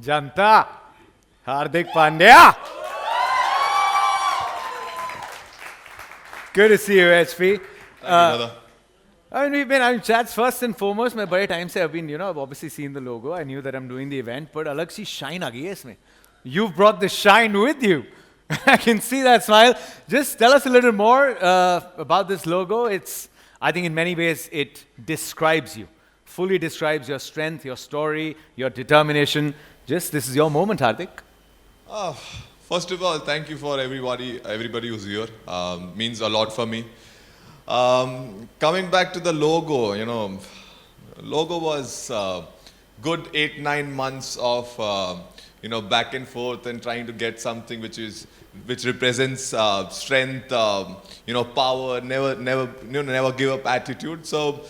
Janta, Hardik Pandya. Good to see you, HP. Thank you, brother. Chats first and foremost, मैं बड़े time से I've obviously seen the logo. I knew that I'm doing the event, but अलग सी shine आ गई है इसमें. You've brought the shine with you. I can see that smile. Just tell us a little more about this logo. I think in many ways it describes you, fully describes your strength, your story, your determination. This is your moment, Hardik. First of all, thank you for everybody who's here. Means a lot for me. Coming back to the logo, logo was good 8-9 months of back and forth and trying to get something which represents strength, power, never give up attitude. So,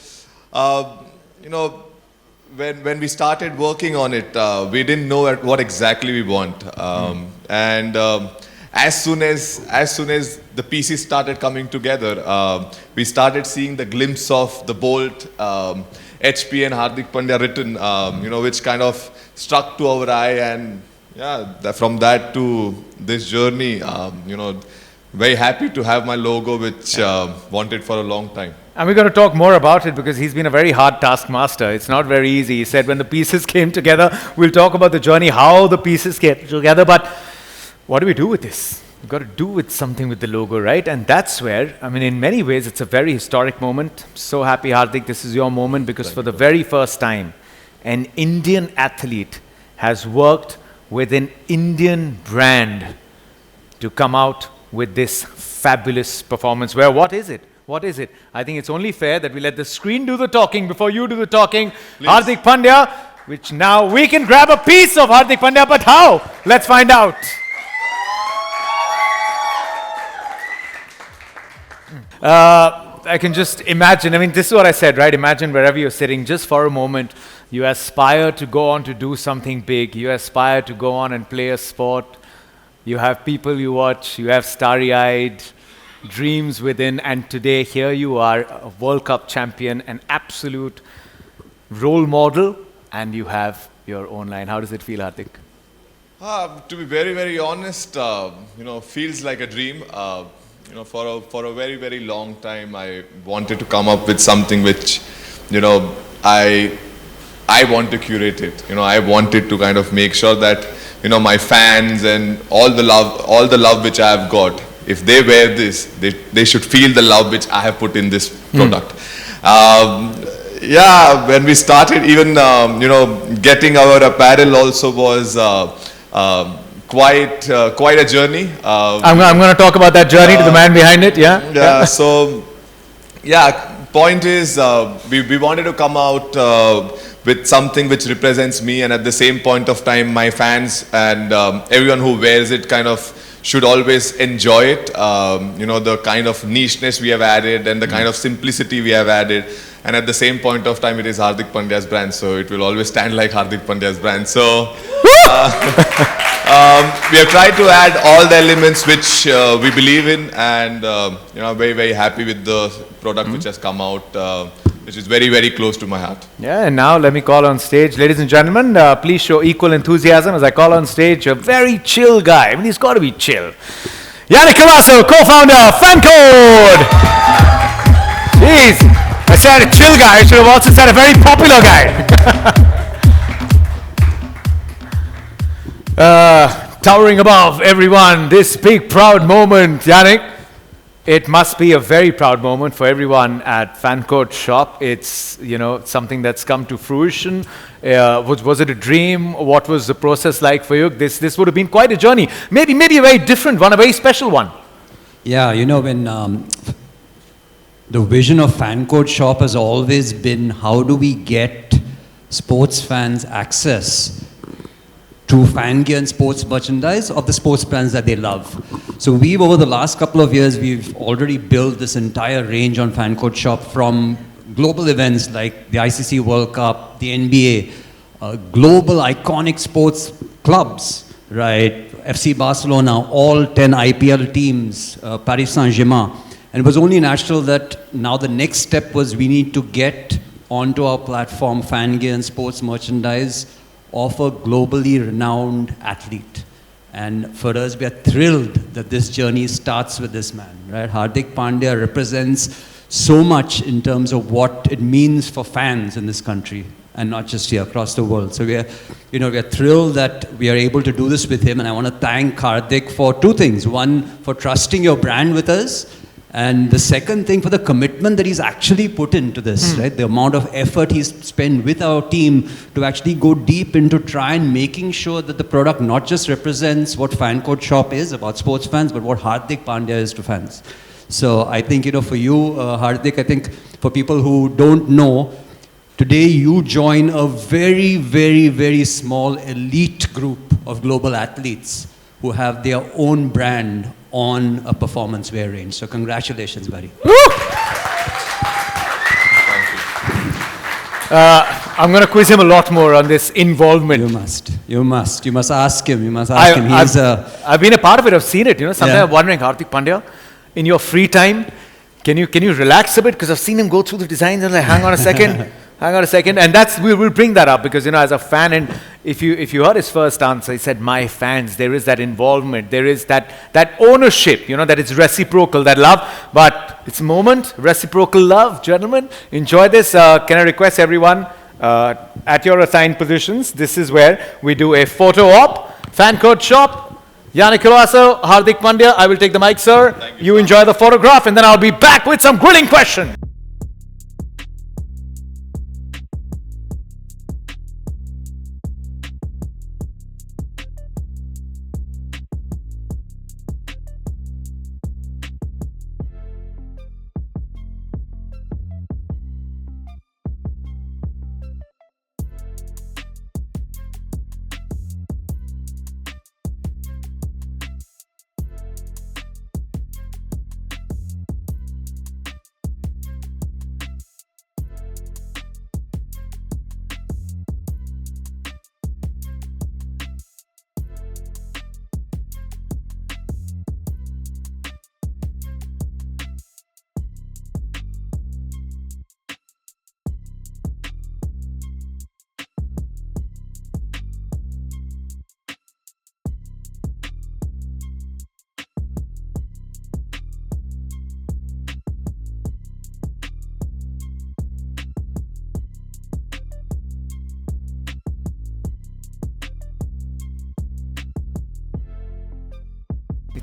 when we started working on it, we didn't know what exactly we want. As soon as the pieces started coming together, we started seeing the glimpse of the bolt, HP and Hardik Pandya written, which kind of struck to our eye, and from that to this journey, very happy to have my logo, which wanted for a long time. And we're going to talk more about it because he's been a very hard taskmaster. It's not very easy. He said when the pieces came together, we'll talk about the journey, how the pieces came together. But what do we do with this? We've got to do with something with the logo, right? And that's where, in many ways, it's a very historic moment. So happy, Hardik, this is your moment because for the very first time, an Indian athlete has worked with an Indian brand to come out with this fabulous performance. Where, what is it? What is it? I think it's only fair that we let the screen do the talking before you do the talking. Please. Hardik Pandya, which now we can grab a piece of Hardik Pandya, but how? Let's find out. I can just imagine, this is what I said, right? Imagine wherever you're sitting, just for a moment, you aspire to go on to do something big. You aspire to go on and play a sport. You have people you watch, you have starry-eyed dreams within, and today here you are, a World Cup champion, an absolute role model, and you have your own line. How does it feel, Hardik? To be very, very honest, feels like a dream. For a very, very long time, I wanted to come up with something which, I want to curate it. I wanted to kind of make sure that, my fans and all the love which I have got, if they wear this, they should feel the love which I have put in this product. When we started, even, getting our apparel also was quite a journey. I'm going to talk about that journey to the man behind it, point is, we wanted to come out with something which represents me, and at the same point of time, my fans and everyone who wears it kind of should always enjoy it. The kind of nicheness we have added and the kind of simplicity we have added. And at the same point of time, it is Hardik Pandya's brand, so it will always stand like Hardik Pandya's brand. So we have tried to add all the elements which we believe in, and very, very happy with the product which has come out, which is very, very close to my heart. Yeah, and now let me call on stage, ladies and gentlemen, please show equal enthusiasm as I call on stage a very chill guy. He's got to be chill. Yannick Colasso, co-founder of FanCode. Jeez. I said a chill guy, I should have also said a very popular guy. Towering above everyone, this big proud moment, Yannick. It must be a very proud moment for everyone at FanCode shop. It's, something that's come to fruition. Was it a dream? What was the process like for you? This would have been quite a journey. Maybe a very different one, a very special one. Yeah, when the vision of FanCode shop has always been how do we get sports fans access to fan gear and sports merchandise of the sports brands that they love. So over the last couple of years, we've already built this entire range on FanCode shop, from global events like the ICC World Cup, the NBA, global iconic sports clubs, right? FC Barcelona, all 10 IPL teams, Paris Saint-Germain. And it was only natural that now the next step was we need to get onto our platform fan gear and sports merchandise of a globally renowned athlete. And for us, we are thrilled that this journey starts with this man, right? Hardik Pandya represents so much in terms of what it means for fans in this country, and not just here, across the world. So we are thrilled that we are able to do this with him, and I want to thank Hardik for two things. One, for trusting your brand with us, and the second thing, for the commitment that he's actually put into this, right? The amount of effort he's spent with our team to actually go deep into try and making sure that the product not just represents what Fan Court Shop is about sports fans, but what Hardik Pandya is to fans. So I think, for you, Hardik, I think for people who don't know, today you join a very, very, very small elite group of global athletes who have their own brand on a performance wear range. So congratulations, buddy. I'm going to quiz him a lot more on this involvement. You must ask him. I've been a part of it. I've seen it. Sometimes Yeah. I'm wondering, Hardik Pandya, in your free time, can you relax a bit? Because I've seen him go through the designs and like, hang on a second. And we'll bring that up because, as a fan, and if you heard his first answer, he said, my fans, there is that involvement, there is that ownership, that it's reciprocal, that love. But it's a moment, reciprocal love. Gentlemen, enjoy this. Can I request everyone at your assigned positions? This is where we do a photo op. Fan Court Shop. Yannick Hilwaso, Hardik Pandya, I will take the mic, sir. You enjoy the photograph, and then I'll be back with some grilling questions.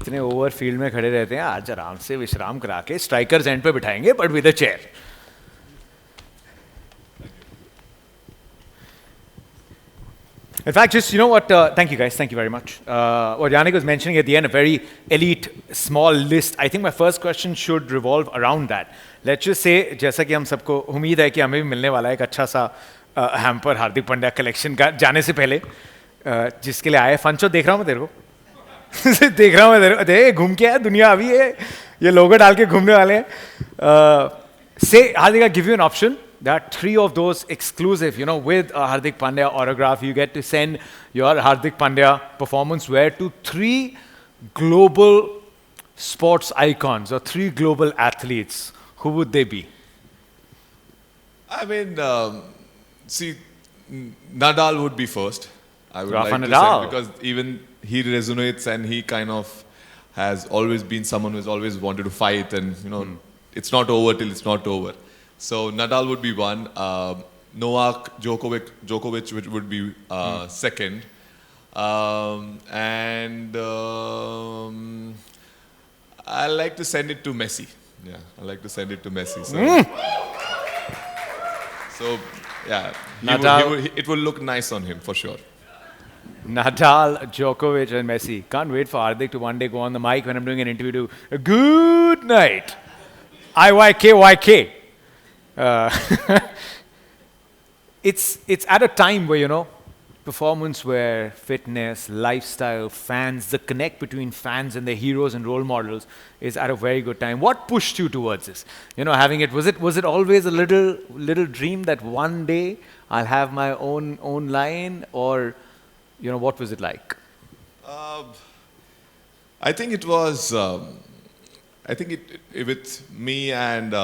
इतने over field में खड़े रहते हैं, आज आराम से विश्राम करा के स्ट्राइकर्स एंड पे बिठाएंगे, but with a chair. In fact, just, thank you guys, thank you very much. What Yannick was mentioning at the end, a very elite, small list. I think my first question should revolve around that. Let's just say, जैसा कि हम सबको उम्मीद है कि हमें भी मिलने वाला है एक अच्छा सा हैम्पर हार्दिक पांड्या कलेक्शन का जाने से पहले, जिसके लिए आए. फंचो देख रहा हूँ मैं तेरे को देख रहा हूँ मैं तेरे को, देख घूम के आया दुनिया अभी ये लोगो डाल के घूमने वाले हैं. Say, Hardik, I'll give you an option. There are 3 of those exclusive, with a Hardik Pandya autograph. You get to send your Hardik Pandya performance wear to 3 global sports icons or 3 global athletes. Who would they be? I mean, see, Nadal would be first. I would Rafa like to Nadal. say, because even he resonates and he kind of has always been someone who's always wanted to fight, and it's not over till it's not over. So Nadal would be one. Novak Djokovic would be second. And I like to send it to Messi. Yeah, I like to send it to Messi. So yeah, it will look nice on him for sure. Nadal, Djokovic, and Messi. Can't wait for Hardik to one day go on the mic when I'm doing an interview to good night. IYKYK. It's at a time where, performance wear, fitness, lifestyle, fans, the connect between fans and their heroes and role models is at a very good time. What pushed you towards this? Having it, was it always a little dream that one day I'll have my own line, or what was it like? I think it was. I think with me and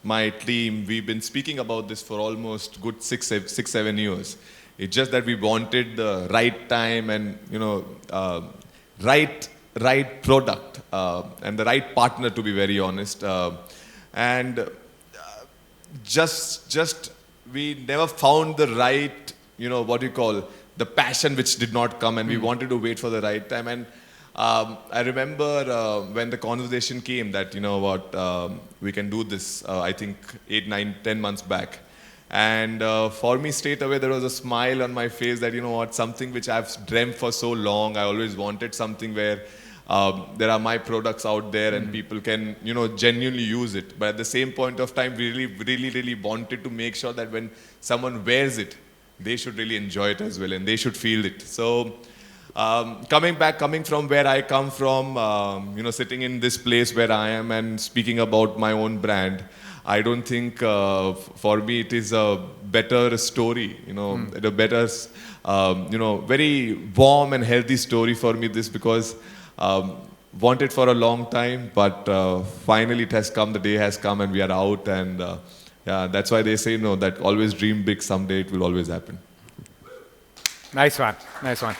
my team, we've been speaking about this for almost good 6-7 years. It's just that we wanted the right time and right product and the right partner, to be very honest. And just we never found the right, what you call, the passion which did not come, and we wanted to wait for the right time. And I remember when the conversation came that, we can do this, I think 8, 9, 10 months back. And for me, straight away, there was a smile on my face that, something which I've dreamt for so long. I always wanted something where there are my products out there and people can, genuinely use it. But at the same point of time, we really wanted to make sure that when someone wears it, they should really enjoy it as well and they should feel it. So coming from where I come from, sitting in this place where I am and speaking about my own brand, I don't think for me it is a better story, a better, very warm and healthy story for me, this, because wanted for a long time, but finally it has come, the day has come and we are out, and yeah, that's why they say, that always dream big, someday it will always happen. Nice one, nice one.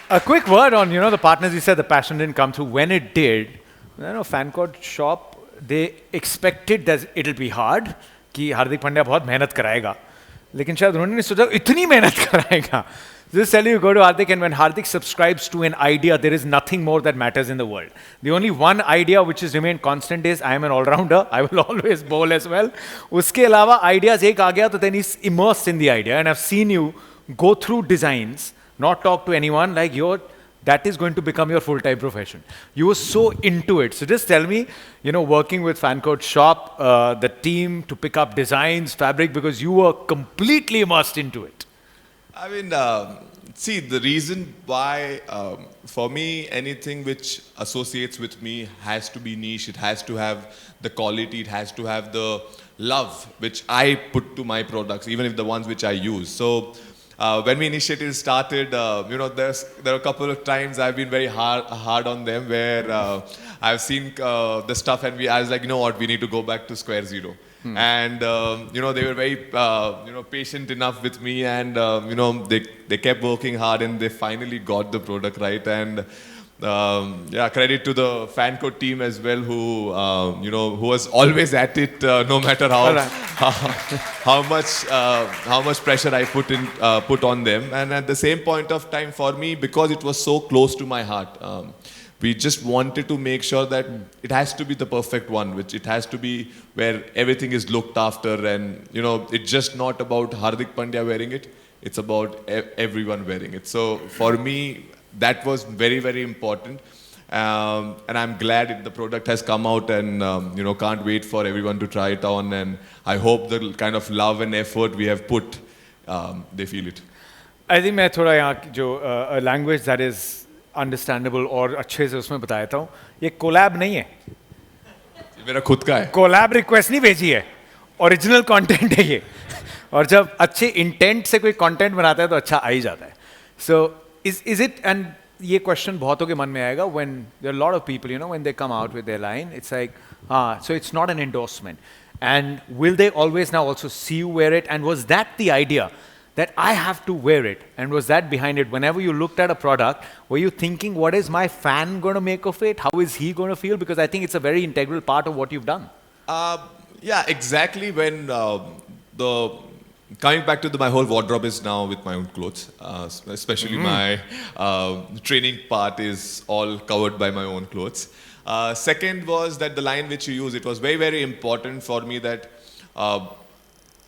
A quick word on, the partners. You said the passion didn't come through. When it did, Fancourt shop, they expected that it'll be hard, कि हार्दिक पांड्या बहुत मेहनत कराएगा, लेकिन शायद उन्होंने नहीं सोचा इतनी मेहनत कराएगा. Just tell you go to Hardik, and when Hardik subscribes to an idea, there is nothing more that matters in the world. The only one idea which has remained constant is I am an all-rounder. I will always bowl as well. उसके अलावा ideas एक आ गया तो then he's immersed in the idea, and I've seen you go through designs, not talk to anyone, like that is going to become your full-time profession. You were so into it. So just tell me, working with Fancourt shop, the team to pick up designs, fabric, because you were completely immersed into it. I mean, see, the reason why, for me, anything which associates with me has to be niche. It has to have the quality. It has to have the love which I put to my products, even if the ones which I use. So when we initiative started, there are a couple of times I've been very hard on them, where I've seen the stuff and I was like, we need to go back to square zero. And they were very patient enough with me, and they kept working hard, and they finally got the product right. And credit to the Fancourt team as well, who who was always at it, no matter how much pressure I put on them. And at the same point of time, for me, because it was so close to my heart, we just wanted to make sure that it has to be the perfect one, which it has to be where everything is looked after, and it's just not about Hardik Pandya wearing it, it's about everyone wearing it. So for me, that was very, very important, and I'm glad the product has come out, and can't wait for everyone to try it on, and I hope the kind of love and effort we have put, they feel it. I think मैं थोड़ा यहाँ जो language that is understandable और अच्छे से उसमें बताया था, ये कोलैब नहीं है, मेरा खुद का है, कोलैब रिक्वेस्ट नहीं भेजी है, ओरिजिनल कंटेंट है ये, और जब अच्छे इंटेंट से कोई कंटेंट बनाता है तो अच्छा आ ही जाता है. So is it, and ये question बहुतों के मन में आएगा, when there are a lot of people, when they come out with their line, it's like, so it's not an endorsement, and will they always now also see you wear it, and was that the idea? That I have to wear it, and was that behind it? Whenever you looked at a product, were you thinking, what is my fan going to make of it? How is he going to feel? Because I think it's a very integral part of what you've done. Yeah, exactly. When coming back to my whole wardrobe is now with my own clothes, especially my training part is all covered by my own clothes. Second was that the line which you use, it was very, very important for me that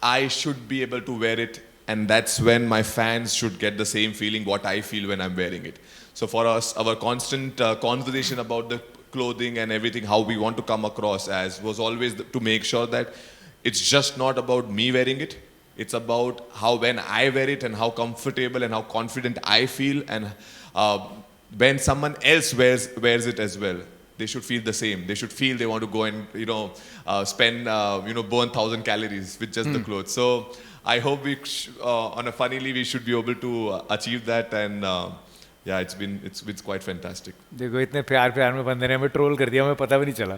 I should be able to wear it. And that's when my fans should get the same feeling what I feel when I'm wearing it. So for us, our constant conversation about the clothing and everything, how we want to come across as, was always to make sure that it's just not about me wearing it. It's about how when I wear it and how comfortable and how confident I feel, and when someone else wears it as well. They should feel the same. They should feel they want to go and spend burn 1,000 calories with just the clothes. So I hope on a funnily we should be able to achieve that, and yeah, it's been quite fantastic. देखो इतने प्यार में बंदे ने हमें troll कर दिया, हमें पता भी नहीं चला.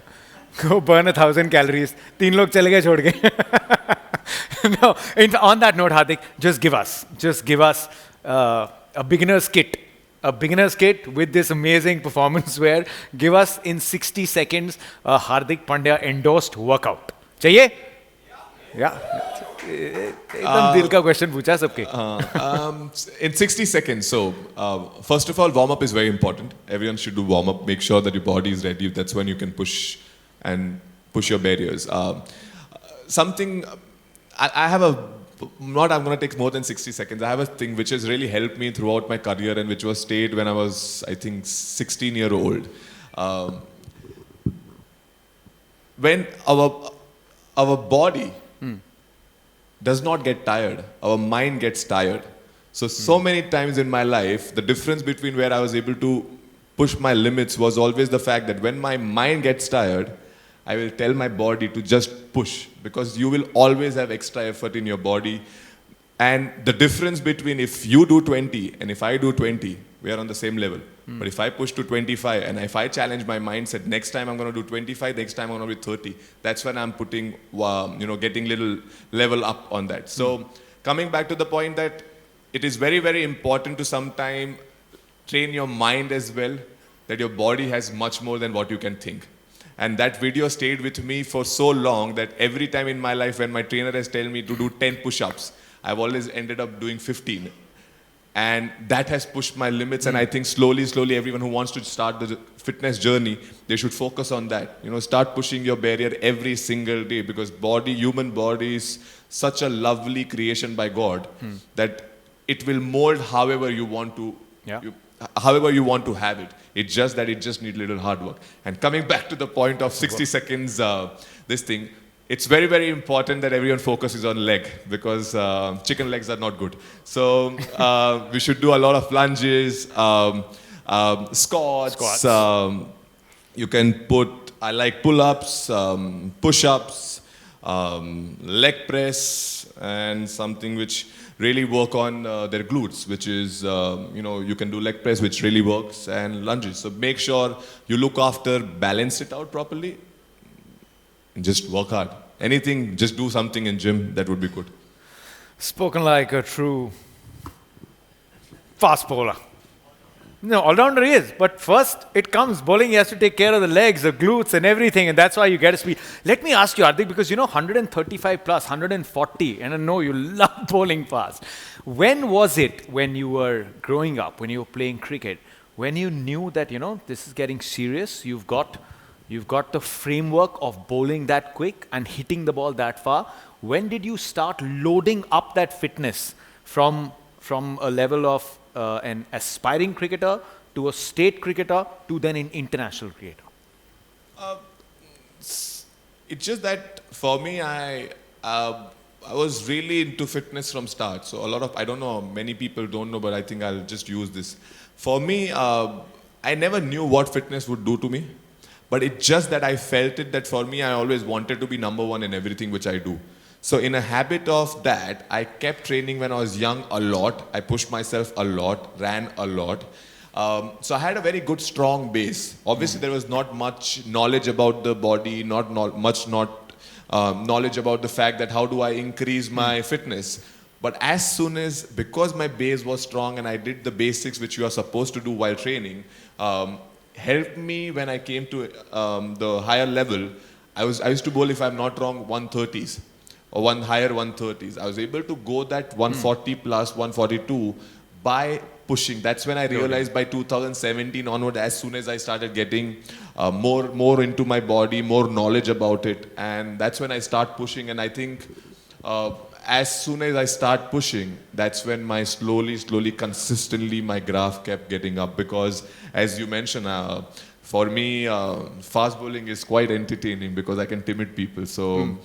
Go burn 1,000 calories. 3 लोग चले गए छोड़ के. No, on that note, Hardik, just give us a beginner's kit. A beginner's kit with this amazing performance wear. Give us in 60 seconds a Hardik Pandya endorsed workout. चाहिए? Yeah. एकदम दिल का question पूछा सबके. In 60 seconds, so first of all, warm up is very important. Everyone should do warm up. Make sure that your body is ready. That's when you can push your barriers. Something I have I'm going to take more than 60 seconds. I have a thing which has really helped me throughout my career and which was stayed when I was, I think, 16-year-old. When our body does not get tired, our mind gets tired. So many times in my life, the difference between where I was able to push my limits was always the fact that when my mind gets tired, I will tell my body to just push, because you will always have extra effort in your body. And the difference between if you do 20 and if I do 20, we are on the same level. But if I push to 25 and if I challenge my mindset, next time I'm going to do 25, next time I'm going to be 30, that's when I'm putting, getting little level up on that. So coming back to the point that it is very, very important to sometime train your mind as well, that your body has much more than what you can think. And that video stayed with me for so long that every time in my life when my trainer has told me to do 10 push-ups, I've always ended up doing 15. And that has pushed my limits. And I think slowly, everyone who wants to start the fitness journey, they should focus on that. Start pushing your barrier every single day, because human body is such a lovely creation by God that it will mold however you want to. Yeah. However you want to have it. It's just that it just needs little hard work. And coming back to the point of 60 seconds, this thing, it's very, very important that everyone focuses on leg, because chicken legs are not good. So we should do a lot of lunges, squats. You can I like pull-ups, push-ups, leg press, and something which really work on their glutes, which is, you can do leg press, which really works, and lunges. So make sure you look after, balance it out properly, and just work hard. Anything, just do something in gym, that would be good. Spoken like a true fast bowler. No, all-rounder he is. But first, it comes. Bowling, he has to take care of the legs, the glutes, and everything. And that's why you get a speed. Let me ask you, Hardik, because 135 plus, 140, and I know you love bowling fast. When was it, when you were growing up, when you were playing cricket, when you knew that, this is getting serious, you've got the framework of bowling that quick and hitting the ball that far? When did you start loading up that fitness from a level of an aspiring cricketer to a state cricketer to then an international cricketer? It's just that for me, I was really into fitness from start. So I don't know, many people don't know, but I think I'll just use this. For me, I never knew what fitness would do to me, but it's just that I felt it, that for me, I always wanted to be number one in everything which I do. So in a habit of that, I kept training when I was young a lot. I pushed myself a lot, ran a lot. So I had a very good, strong base. Obviously, there was not much knowledge about the body, not much knowledge about the fact that how do I increase my fitness. But as soon as, because my base was strong and I did the basics which you are supposed to do while training, helped me when I came to the higher level. I used to bowl, if I'm not wrong, 130s. Or higher 130s. I was able to go that 140 plus 142 by pushing. That's when I realized by 2017 onward, as soon as I started getting more into my body, more knowledge about it, and that's when I start pushing. And I think as soon as I start pushing, that's when my slowly, consistently, my graph kept getting up. Because as you mentioned, for me, fast bowling is quite entertaining because I can timid people. So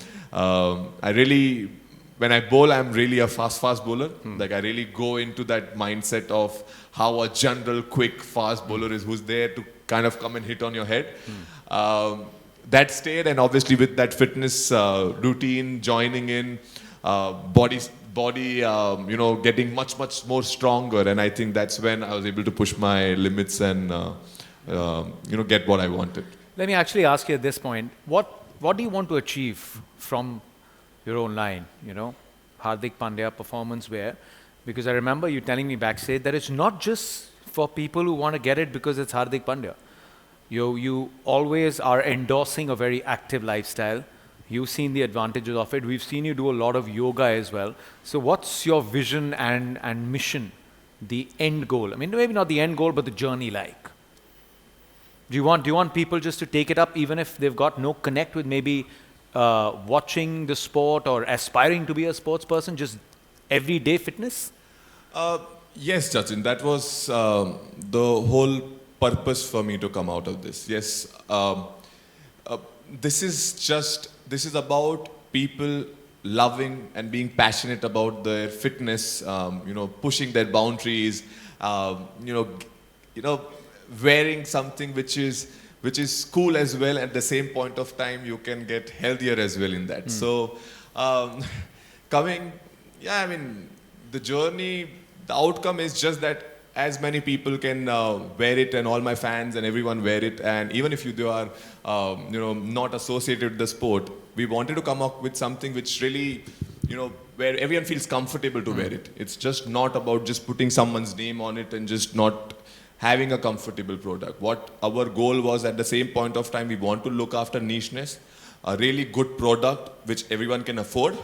when I bowl, I'm really a fast bowler. Like I really go into that mindset of how a general, quick, fast bowler is, who's there to kind of come and hit on your head. That stayed, and obviously with that fitness routine, joining in, body, getting much more stronger. And I think that's when I was able to push my limits and get what I wanted. Let me actually ask you at this point, what do you want to achieve from your own line, Hardik Pandya performance wear? Because I remember you telling me backstage that it's not just for people who want to get it because it's Hardik Pandya. You always are endorsing a very active lifestyle. You've seen the advantages of it. We've seen you do a lot of yoga as well. So what's your vision and mission, the end goal? I mean, maybe not the end goal, but the journey like? Do you want people just to take it up even if they've got no connect with maybe watching the sport or aspiring to be a sports person, just everyday fitness? Yes, Sachin, that was the whole purpose for me to come out of this. Yes, this is about people loving and being passionate about their fitness, pushing their boundaries, wearing something which is cool as well. At the same point of time, you can get healthier as well in that. So, the journey, the outcome is just that as many people can wear it, and all my fans and everyone wear it, and even if you are not associated with the sport, we wanted to come up with something which really, where everyone feels comfortable to wear it. It's just not about just putting someone's name on it and just not having a comfortable product. What our goal was, at the same point of time, we want to look after nicheness, a really good product which everyone can afford,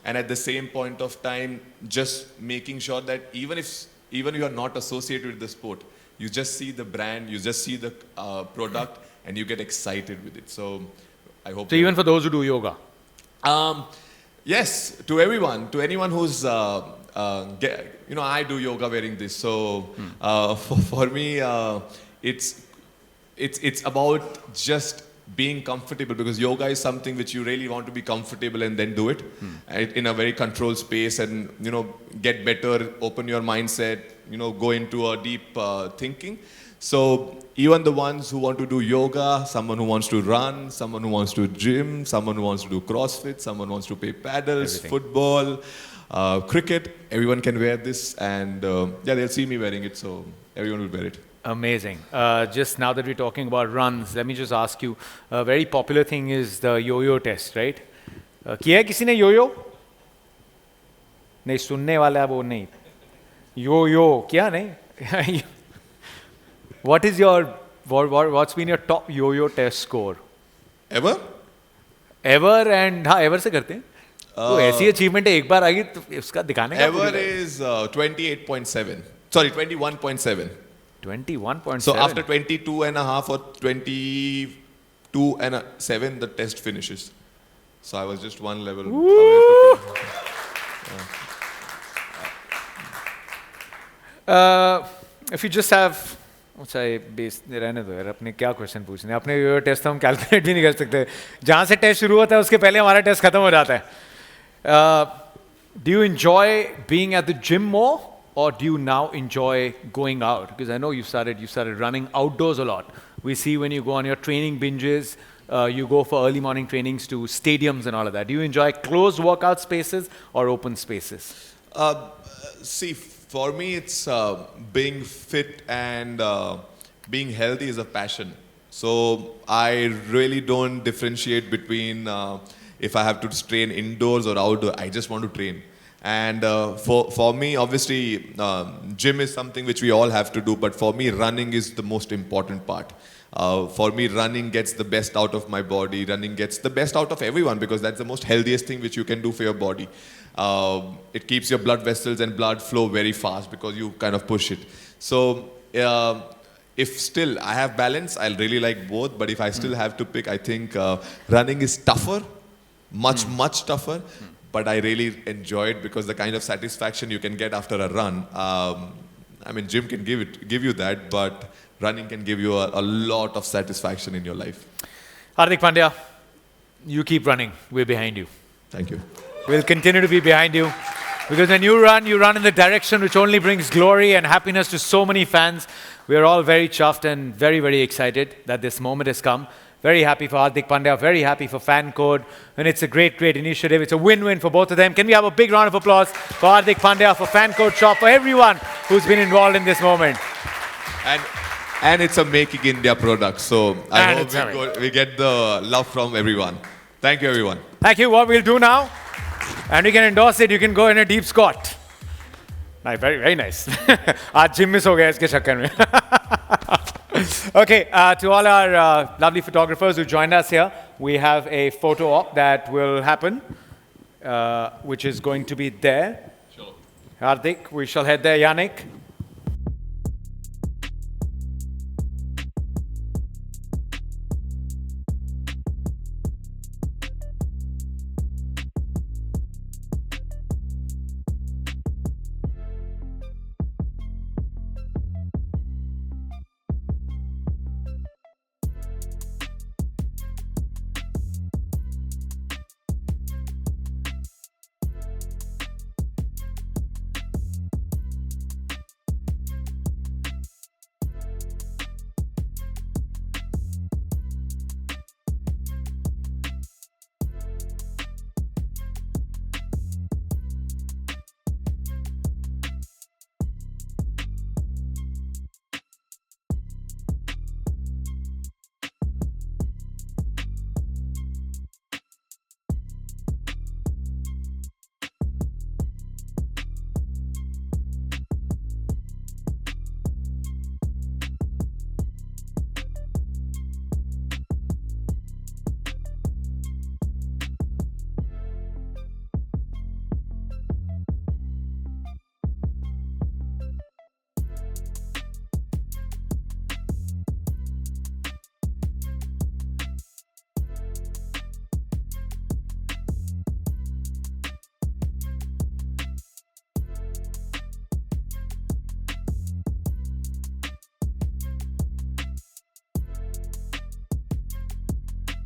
and at the same point of time, just making sure that even if you are not associated with the sport, you just see the brand, you just see the product, and you get excited with it. So I hope. So even for those who do yoga? Yes, to everyone, to anyone who's, I do yoga wearing this. So for me, it's about just being comfortable, because yoga is something which you really want to be comfortable and then do it in a very controlled space, and get better, open your mindset, go into a deep thinking. So even the ones who want to do yoga, someone who wants to run, someone who wants to gym, someone who wants to do CrossFit, someone who wants to play paddles, Everything. football, cricket, everyone can wear this, and they'll see me wearing it, so everyone will wear it. Amazing. Just now that we're talking about runs, let me just ask you, a very popular thing is the yo-yo test, right? किया है किसी ने yo-yo? नहीं, सुनने वाला है वो नहीं. Yo-yo, क्या नहीं? What's been your top yo-yo test score? Ever? Ever, and हाँ, ever से करते हैं? तो ऐसी achievement है, एक बार आएगी तो उसका दिखाने का. Ever is 28.7. Sorry, 21.7. 21.7. So after 22 and a half or 22 and 7, the test finishes. So I was just one level away. If you just have, base रहने दो यार, अपने क्या क्वेश्चन पूछने, अपने यो टेस्ट तो हम कैलकुलेट भी नहीं कर सकते, जहाँ से टेस्ट शुरू होता है उसके पहले हमारा टेस्ट खत्म हो जाता है. Do you enjoy being at the gym more, or do you now enjoy going out? Because I know you started running outdoors a lot. We see when you go on your training binges, you go for early morning trainings to stadiums and all of that. Do you enjoy closed workout spaces or open spaces? See, for me, it's being fit and being healthy is a passion. So I really don't differentiate between if I have to train indoors or outdoor. I just want to train. And for me, obviously, gym is something which we all have to do. But for me, running is the most important part. For me, running gets the best out of my body. Running gets the best out of everyone, because that's the most healthiest thing which you can do for your body. It keeps your blood vessels and blood flow very fast because you kind of push it. So if still I have balance, I'll really like both. But if I still have to pick, I think running is tougher, much tougher. But I really enjoy it because the kind of satisfaction you can get after a run. I mean, gym can give you that, but running can give you a lot of satisfaction in your life. Hardik Pandya, you keep running. We're behind you. Thank you. We'll continue to be behind you, because when you run in the direction which only brings glory and happiness to so many fans. We are all very chuffed and very, very excited that this moment has come. Very happy for Hardik Pandya, very happy for Fan Code, and it's a great, great initiative. It's a win-win for both of them. Can we have a big round of applause for Hardik Pandya, for Fan Code Shop, for everyone who's been involved in this moment? And it's a Making India product, so I hope we get the love from everyone. Thank you, everyone. Thank you. What we'll do now, And we can endorse it. You can go in a deep squat. Nice, very, very nice. आज gym miss हो गया इसके चक्कर में. Okay, to all our lovely photographers who joined us here, we have a photo op that will happen, which is going to be there. Sure. Hardik, we shall head there. Yannick.